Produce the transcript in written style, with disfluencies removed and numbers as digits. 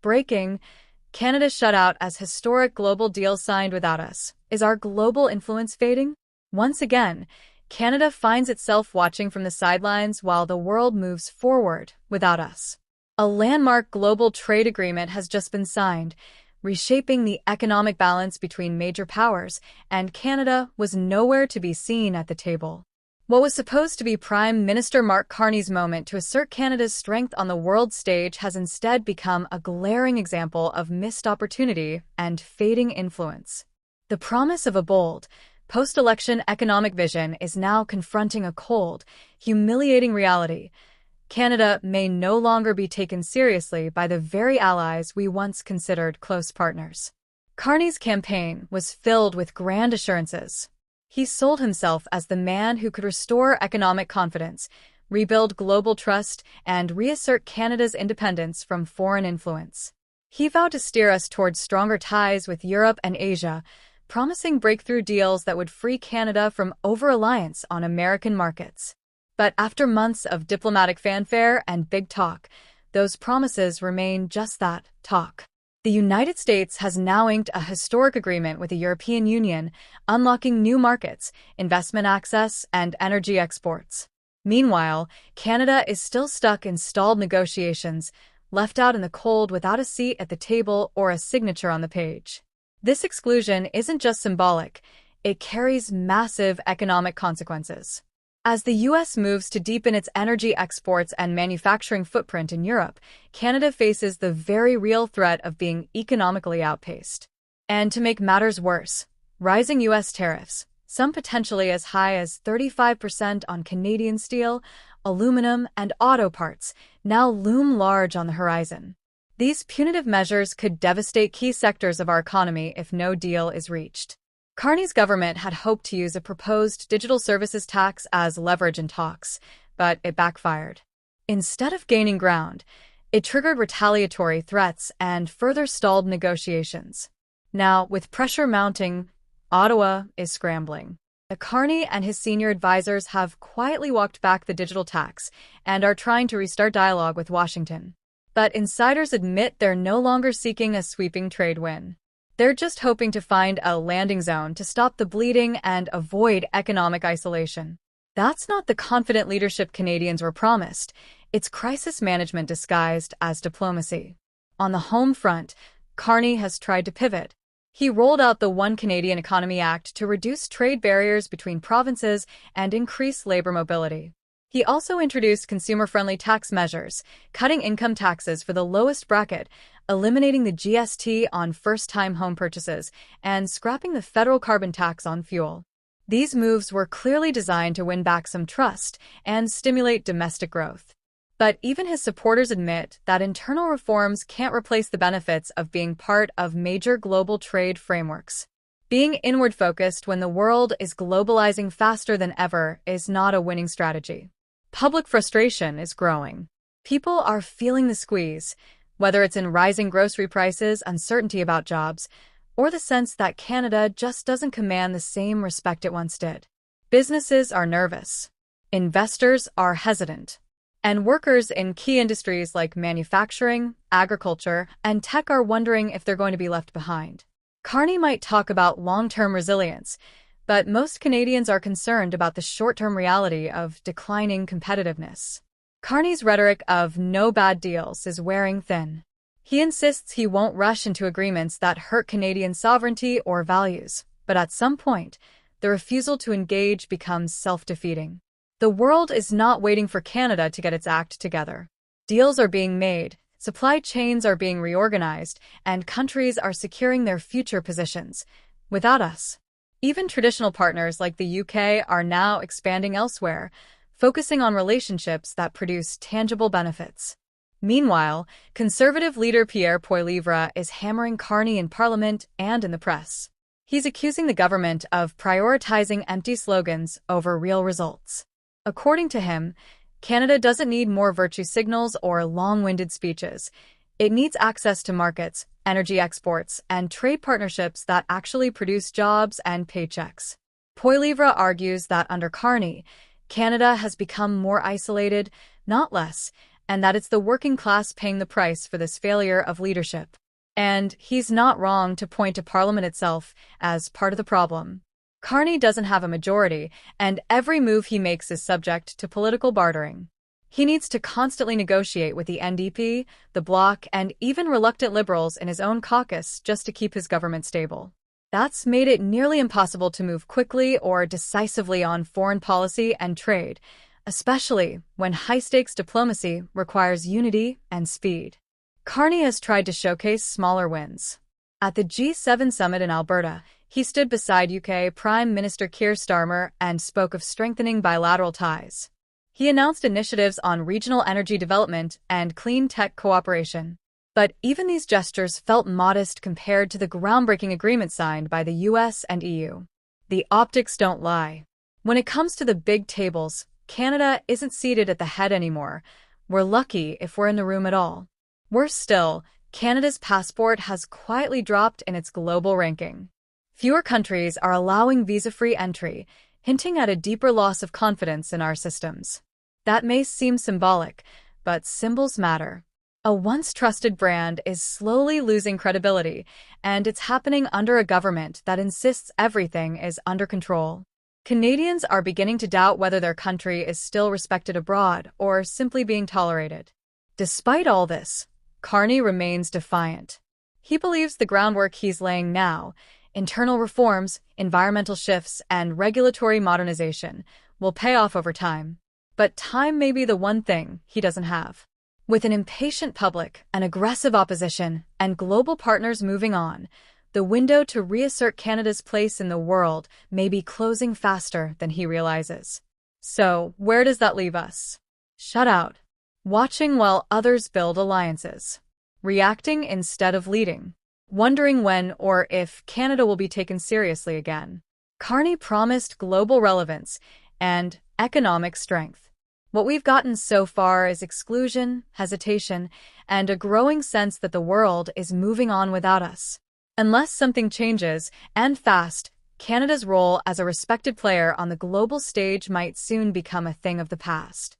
breaking, Canada shut out as historic global deal signed without us. Is our global influence fading? Once again, Canada finds itself watching from the sidelines while the world moves forward without us. A landmark global trade agreement has just been signed, reshaping the economic balance between major powers, and Canada was nowhere to be seen at the table. What was supposed to be Prime Minister Mark Carney's moment to assert Canada's strength on the world stage has instead become a glaring example of missed opportunity and fading influence. The promise of a bold, post-election economic vision is now confronting a cold, humiliating reality. Canada may no longer be taken seriously by the very allies we once considered close partners. Carney's campaign was filled with grand assurances. He sold himself as the man who could restore economic confidence, rebuild global trust, and reassert Canada's independence from foreign influence. He vowed to steer us towards stronger ties with Europe and Asia, promising breakthrough deals that would free Canada from over-reliance on American markets. But after months of diplomatic fanfare and big talk, those promises remain just that, talk. The United States has now inked a historic agreement with the European Union, unlocking new markets, investment access, and energy exports. Meanwhile, Canada is still stuck in stalled negotiations, left out in the cold without a seat at the table or a signature on the page. This exclusion isn't just symbolic, it carries massive economic consequences. As the U.S. moves to deepen its energy exports and manufacturing footprint in Europe, Canada faces the very real threat of being economically outpaced. And to make matters worse, rising U.S. tariffs, some potentially as high as 35% on Canadian steel, aluminum, and auto parts, now loom large on the horizon. These punitive measures could devastate key sectors of our economy if no deal is reached. Carney's government had hoped to use a proposed digital services tax as leverage in talks, but it backfired. Instead of gaining ground, it triggered retaliatory threats and further stalled negotiations. Now, with pressure mounting, Ottawa is scrambling. Carney and his senior advisors have quietly walked back the digital tax and are trying to restart dialogue with Washington. But insiders admit they're no longer seeking a sweeping trade win. They're just hoping to find a landing zone to stop the bleeding and avoid economic isolation. That's not the confident leadership Canadians were promised. It's crisis management disguised as diplomacy. On the home front, Carney has tried to pivot. He rolled out the One Canadian Economy Act to reduce trade barriers between provinces and increase labor mobility. He also introduced consumer-friendly tax measures, cutting income taxes for the lowest bracket, eliminating the GST on first-time home purchases, and scrapping the federal carbon tax on fuel. These moves were clearly designed to win back some trust and stimulate domestic growth. But even his supporters admit that internal reforms can't replace the benefits of being part of major global trade frameworks. Being inward-focused when the world is globalizing faster than ever is not a winning strategy. Public frustration is growing. People are feeling the squeeze, whether it's in rising grocery prices, uncertainty about jobs, or the sense that Canada just doesn't command the same respect it once did. Businesses are nervous. Investors are hesitant. And workers in key industries like manufacturing, agriculture, and tech are wondering if they're going to be left behind. Carney might talk about long-term resilience, but most Canadians are concerned about the short-term reality of declining competitiveness. Carney's rhetoric of no bad deals is wearing thin. He insists he won't rush into agreements that hurt Canadian sovereignty or values, but at some point, the refusal to engage becomes self-defeating. The world is not waiting for Canada to get its act together. Deals are being made, supply chains are being reorganized, and countries are securing their future positions. Without us, even traditional partners like the UK are now expanding elsewhere, focusing on relationships that produce tangible benefits. Meanwhile, Conservative leader Pierre Poilievre is hammering Carney in Parliament and in the press. He's accusing the government of prioritizing empty slogans over real results. According to him, Canada doesn't need more virtue signals or long-winded speeches. It needs access to markets, energy exports, and trade partnerships that actually produce jobs and paychecks. Poilievre argues that under Carney, Canada has become more isolated, not less, and that it's the working class paying the price for this failure of leadership. And he's not wrong to point to Parliament itself as part of the problem. Carney doesn't have a majority, and every move he makes is subject to political bartering. He needs to constantly negotiate with the NDP, the Bloc, and even reluctant Liberals in his own caucus just to keep his government stable. That's made it nearly impossible to move quickly or decisively on foreign policy and trade, especially when high-stakes diplomacy requires unity and speed. Carney has tried to showcase smaller wins. At the G7 summit in Alberta, he stood beside UK Prime Minister Keir Starmer and spoke of strengthening bilateral ties. He announced initiatives on regional energy development and clean tech cooperation. But even these gestures felt modest compared to the groundbreaking agreement signed by the US and EU. The optics don't lie. When it comes to the big tables, Canada isn't seated at the head anymore. We're lucky if we're in the room at all. Worse still, Canada's passport has quietly dropped in its global ranking. Fewer countries are allowing visa-free entry, hinting at a deeper loss of confidence in our systems. That may seem symbolic, but symbols matter. A once trusted brand is slowly losing credibility, and it's happening under a government that insists everything is under control. Canadians are beginning to doubt whether their country is still respected abroad or simply being tolerated. Despite all this, Carney remains defiant. He believes the groundwork he's laying now, internal reforms, environmental shifts, and regulatory modernization, will pay off over time. But time may be the one thing he doesn't have. With an impatient public, an aggressive opposition, and global partners moving on, the window to reassert Canada's place in the world may be closing faster than he realizes. So, where does that leave us? Shut out. Watching while others build alliances. Reacting instead of leading. Wondering when or if Canada will be taken seriously again. Carney promised global relevance and economic strength. What we've gotten so far is exclusion, hesitation, and a growing sense that the world is moving on without us. Unless something changes, and fast, Canada's role as a respected player on the global stage might soon become a thing of the past.